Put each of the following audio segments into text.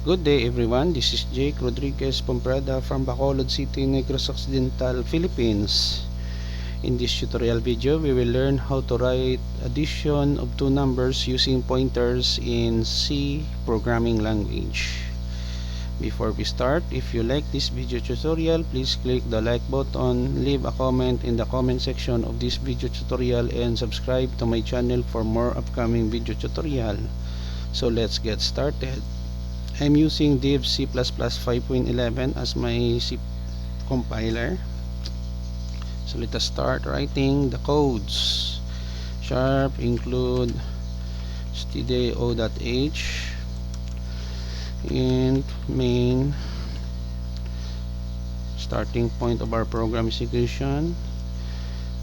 Good day everyone, this is Jake Rodriguez Pomperada from Bacolod City, Negros Occidental, Philippines. In this tutorial video, we will learn how to write addition of two numbers using pointers in C programming language. Before we start, if you like this video tutorial, please click the like button, leave a comment in the comment section of this video tutorial, and subscribe to my channel for more upcoming video tutorial. So let's get started. I'm using div C++ 5.11 as my C compiler. So let us start writing the codes. Sharp include stdio.h int main. Starting point of our program execution.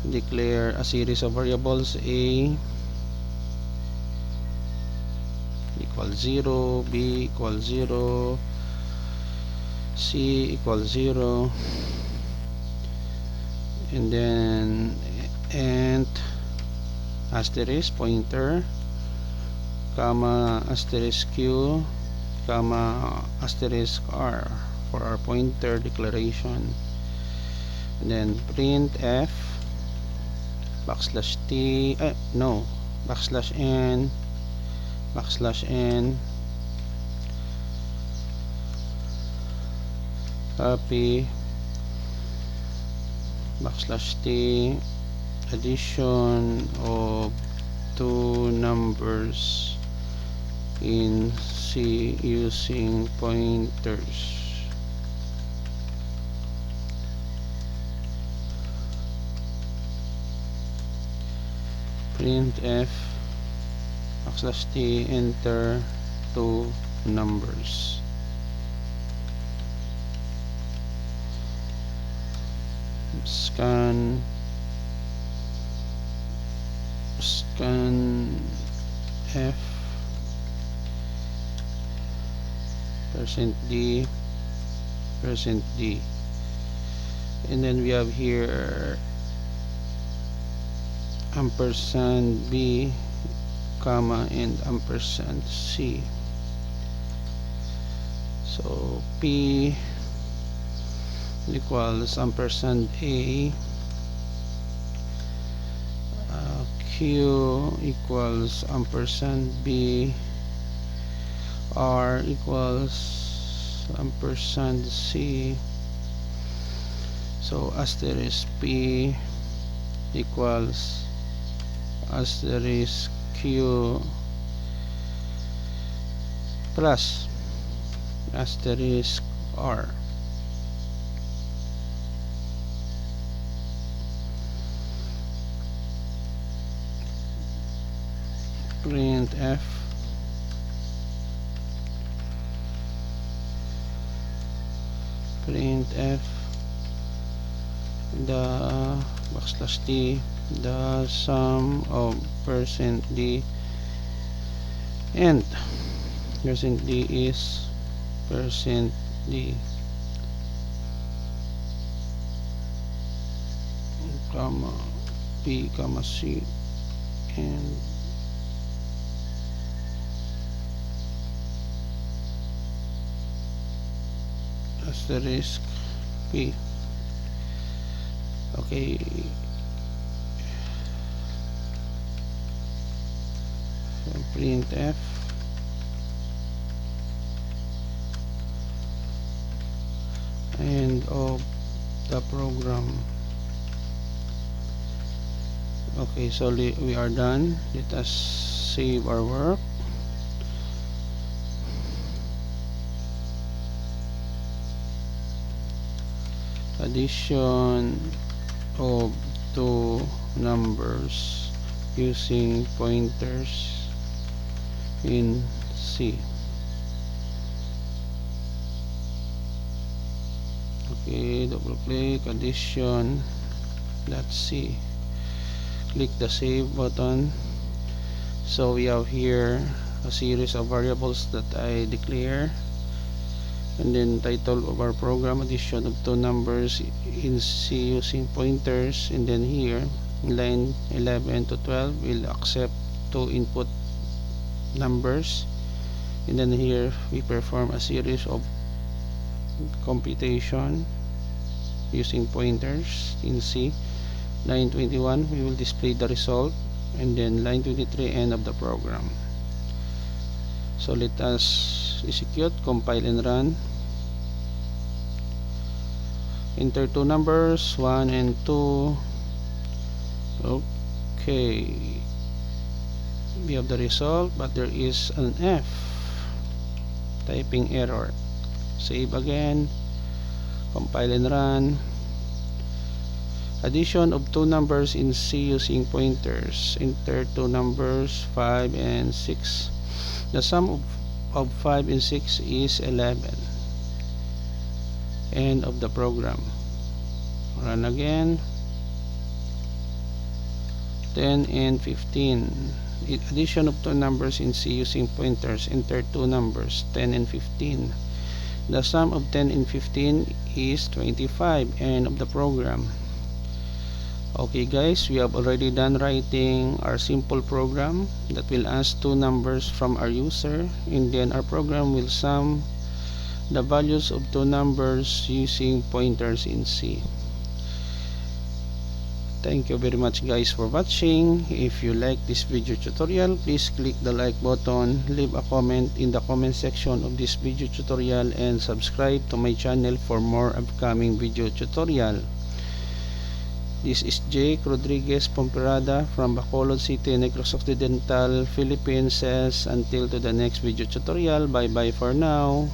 Declare a series of variables a equals 0, b equals 0, c equals 0, and then int asterisk pointer comma asterisk q comma asterisk r for our pointer declaration, and then print f backslash t backslash n copy backslash t addition of two numbers in C using pointers. Print f backslash t enter two numbers. Scan f %d, and then we have here ampersand b comma and ampersand c. So p equals ampersand a, q equals ampersand b, r equals ampersand c. So asterisk p equals asterisk q plus asterisk r. Print f the backslash t the sum of %d and %d is %d comma p comma c and asterisk p. Okay, so print f end of the program. Okay, so we are done. Let us save our work. Addition of two numbers using pointers in C. Okay, double click addition. Let's see. Click the save button. So we have here a series of variables that I declare, and then title of our program addition of two numbers in C using pointers, and then here line 11 to 12 will accept two input numbers and then here we perform a series of computation using pointers in C. Line 21 we will display the result, and then line 23 end of the program. So let us execute, compile and run. Enter two numbers 1 and 2. Okay, we have the result, but there is an F, typing error. Save again, compile and run. Addition of two numbers in C using pointers. Enter two numbers 5 and 6. The sum of 5 and 6 is 11. End of the program. Run again. 10 and 15. Addition of two numbers in C using pointers. Enter two numbers 10 and 15. The sum of 10 and 15 is 25. End of the program. Okay guys, we have already done writing our simple program that will ask two numbers from our user, and then our program will sum the values of two numbers using pointers in C. Thank you very much guys for watching. If you like this video tutorial, please click the like button, leave a comment in the comment section of this video tutorial, and subscribe to my channel for more upcoming video tutorial. This is Jake Rodriguez Pomperada from Bacolod City, Negros Occidental, Philippines. Says until to the next video tutorial. Bye bye for now.